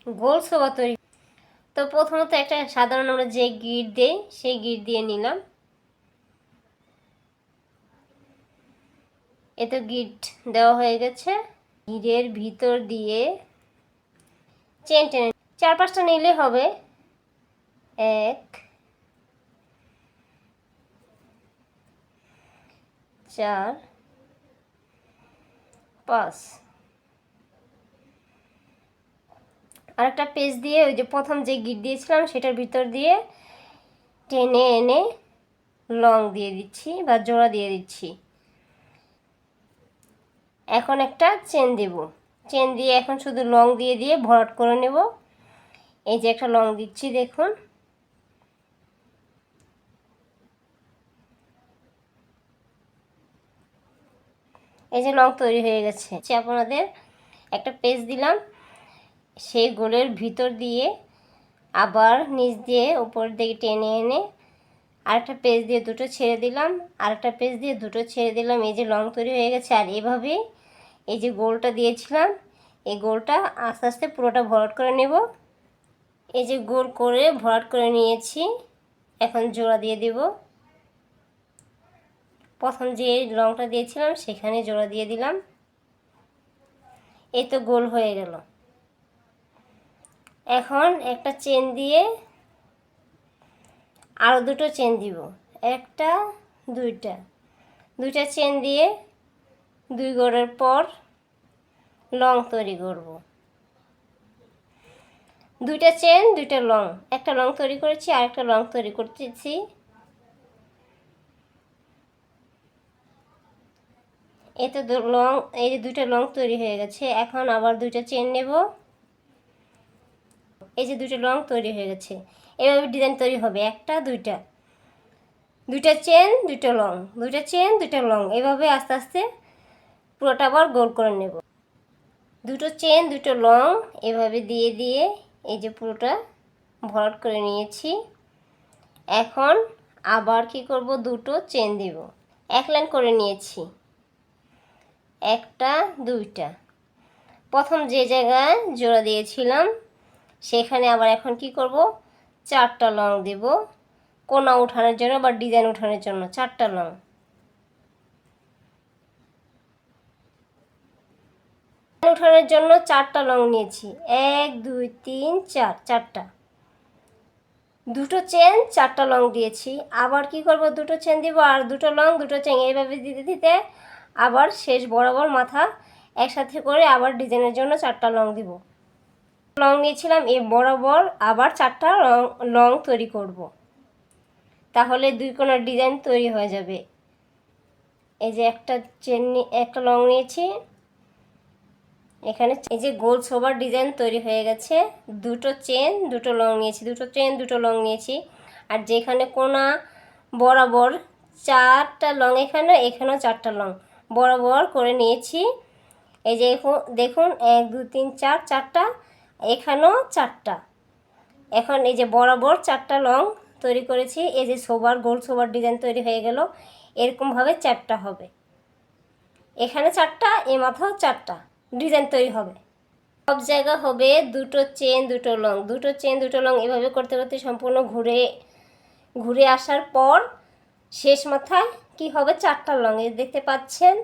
গোল সোবা তৈরি। তো প্রথমত একটা সাধারণ আমরা যে গিট দিই সেই গিট দিয়ে নিলাম। এ তো গিট দেওয়া হয়ে গেছে। গিটের ভিতর দিয়ে চেন টেনে 4-5টা নিলে হবে। 1 4 5। আরেকটা পেজ দিয়ে ওই যে প্রথম যে গিট দিয়েছিলাম সেটার ভিতর দিয়ে টেনে এনে লং দিয়ে দিচ্ছি বা জোড়া দিয়ে দিচ্ছি। এখন একটা চেন দেব, চেন দিয়ে এখন শুধু লং দিয়ে দিয়ে ভরাট করে নেব। এই যে একটা লং দিচ্ছি, দেখুন এই যে লং তৈরি হয়ে গেছে। আপনাদের একটা পেজ দিলাম, সেই গোলের ভিতর দিয়ে আবার নিচ দিয়ে উপর দিকে টেনে এনে আরেকটা পেজ দিয়ে দুটো ছেড়ে দিলাম, আরেকটা পেজ দিয়ে দুটো ছেড়ে দিলাম। এই যে লং তৈরি হয়ে গেছে। আর এভাবে এই যে গোলটা দিয়েছিলাম এই গোলটা আস্তে আস্তে পুরোটা ভরাট করে নেব। এই যে গোল করে ভরাট করে নিয়েছি, এখন জোড়া দিয়ে দেব। প্রথম যে লংটা দিয়েছিলাম সেখানে জোড়া দিয়ে দিলাম। এই তো গোল হয়ে গেল। এখন একটা চেন দিয়ে আরও দুটো চেন দিব, একটা দুইটা চেন দিয়ে 2 গড়ের পর লং তৈরি করব। 2টা চেন 2টা লং, একটা লং তৈরি করেছি আরেকটা লং তৈরি করতেছি। এই তো লং, এই যে 2টা লং তৈরি হয়ে গেছে। এখন আবার 2টা চেন নেব। এই যে 2টা লং তৈরি হয়ে গেছে। এভাবে ডিজাইন তৈরি হবে, একটা দুইটা চেন 2টা লং, 2টা চেন 2টা লং, এভাবে আস্তে আস্তে পুরোটা আবার গোল করে নেব। 2টো চেন 2টো লং এভাবে দিয়ে দিয়ে এই যে পুরোটা ভরাট করে নিয়েছি। এখন আবার কি করব, 2টো চেন দিব। 1 লাইন করে নিয়েছি, একটা 2টা। প্রথম যে জায়গায় জোড়া দিয়েছিলাম সেখানে আবার এখন কি করব, 4টা লং দেব কোনা উঠানোর জন্য বা ডিজাইন উঠানোর জন্য। 4টা লং, উঠানোর জন্য 4টা লং নিয়েছি। 1 2 3 4, 4টা। 2টো চেন 4টা লং দিয়েছি। আবার কি করব, 2টো চেন দিব আর 2টো লং 2টো চেন এইভাবে দিতে দিতে আবার শেষ বরাবর মাথা একসাথে করে আবার ডিজাইনের জন্য 4টা লং দিব। লং নিয়েছিলাম এই বরাবর আবার 4টা লং তৈরি করব, তাহলে 2 কোণার ডিজাইন তৈরি হয়ে যাবে। এই যে একটা চেন একটা লং নিয়েছি, এখানে এই যে গোল সোবার ডিজাইন তৈরি হয়ে গেছে। 2টো চেন 2টো লং নিয়েছি, 2টো চেন 2টো লং নিয়েছি। আর যেখানে কোনা বরাবর 4টা লং, এখানেও 4টা লং বরাবর করে নিয়েছি। এই যে দেখুন 1 2 3 4, 4টা, এখানেও 4টা। এখন এই যে বরাবর 4টা লং তৈরি করেছি। এই যে সোবার গোল সোবার ডিজাইন তৈরি হয়ে গেল। এরকমভাবে 4টা হবে, এখানে 4টা, এ মাথাও 4টা ডিজাইন তৈরি হবে। সব জায়গা হবে 2টো চেন 2টো লং, 2টো চেন 2টো লং, এভাবে করতে করতে সম্পূর্ণ ঘুরে আসার পর শেষ মাথায় কি হবে, 4টা লং। এই দেখতে পাচ্ছেন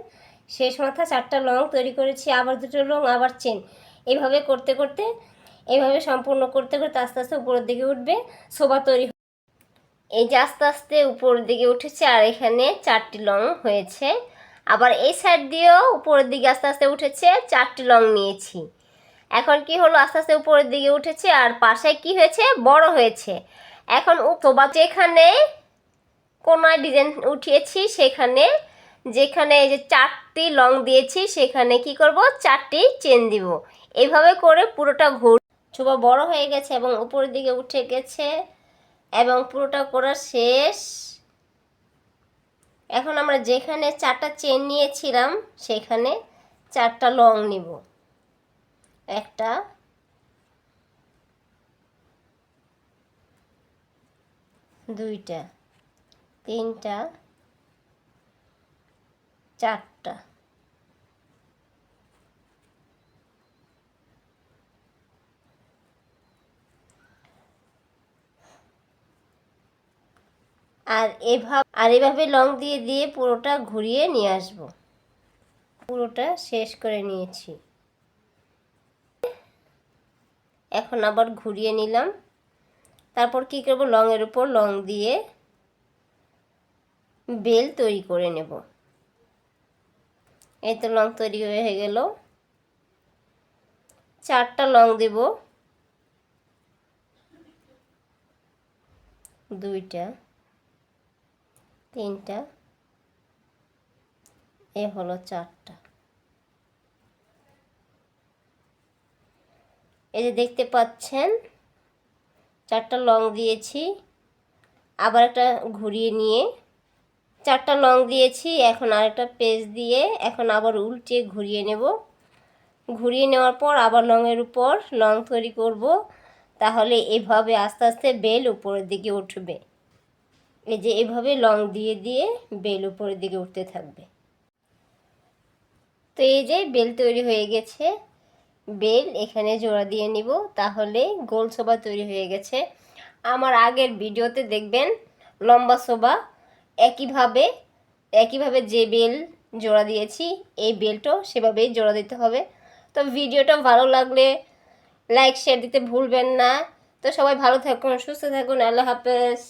শেষ মাথা 4টা লং তৈরি করেছি, আবার 2টো লং আবার চেন। এইভাবে করতে করতে এইভাবে সম্পূর্ণ করতে করতে আস্তে আস্তে উপরের দিকে উঠবে, শোভা তৈরি। এই যে আস্তে আস্তে উপরের দিকে উঠেছে আর এখানে 4টি লং হয়েছে। আবার এই সাইড দিয়েও উপরের দিকে আস্তে আস্তে উঠেছে, 4টি লং নিয়েছি। এখন কি হলো, আস্তে আস্তে উপরের দিকে উঠেছে আর পাশে কি হয়েছে, বড় হয়েছে। এখন শোভা যেখানে কোনায় ডিজাইন উঠিয়েছি সেখানে, যেখানে এই যে 4টি লং দিয়েছি সেখানে কি করব, 4টি চেন দিব। এইভাবে করে পুরোটা শোভা বড় হয়ে গেছে এবং উপরের দিকে উঠে গেছে এবং পুরোটা করা শেষ। এখন আমরা যেখানে 4টা চেন নিয়েছিলাম সেখানে 4টা লং নিব, একটা, দুইটা, তিনটা, 4টা। এভাবে লং দিয়ে দিয়ে পুরোটা ঘুরিয়ে নিয়ে আসব। পুরোটা শেষ করে নিয়েছি। এখন আবার ঘুরিয়ে নিলাম। তারপর কি করব, লংয়ের উপর লং দিয়ে বেল তৈরি করে নেব। এই তো লং তৈরি হয়ে গেল। 4টা লং দেব, 2টা, 3টা, এ হলো 4টা। এই যে দেখতে পাচ্ছেন 4টা লং দিয়েছি। আবার একটা ঘুরিয়ে নিয়ে 4টা লং দিয়েছি। এখন আরেকটা পেজ দিয়ে এখন আবার উল্টে ঘুরিয়ে নেব। ঘুরিয়ে নেওয়ার পর আবার লংয়ের উপর লং তৈরি করব। তাহলে এভাবে আস্তে আস্তে বেল উপরের দিকে উঠবে। এই যে এভাবে লং দিয়ে দিয়ে বেল উপরের দিকে উঠতে থাকবে। তো এই যে বেল তৈরি হয়ে গেছে। বেল এখানে জোড়া দিয়ে নিব, তাহলে গোল শোভা তৈরি হয়ে গেছে। আমার আগের ভিডিওতে দেখবেন লম্বা শোভা একইভাবে যে বেল জোড়া দিয়েছি এই বেলটাও সেভাবেই জোড়া দিতে হবে। তো ভিডিওটা ভালো লাগলে লাইক শেয়ার দিতে ভুলবেন না। তো সবাই ভালো থাকুন, সুস্থ থাকুন। আল্লাহ হাফেজ।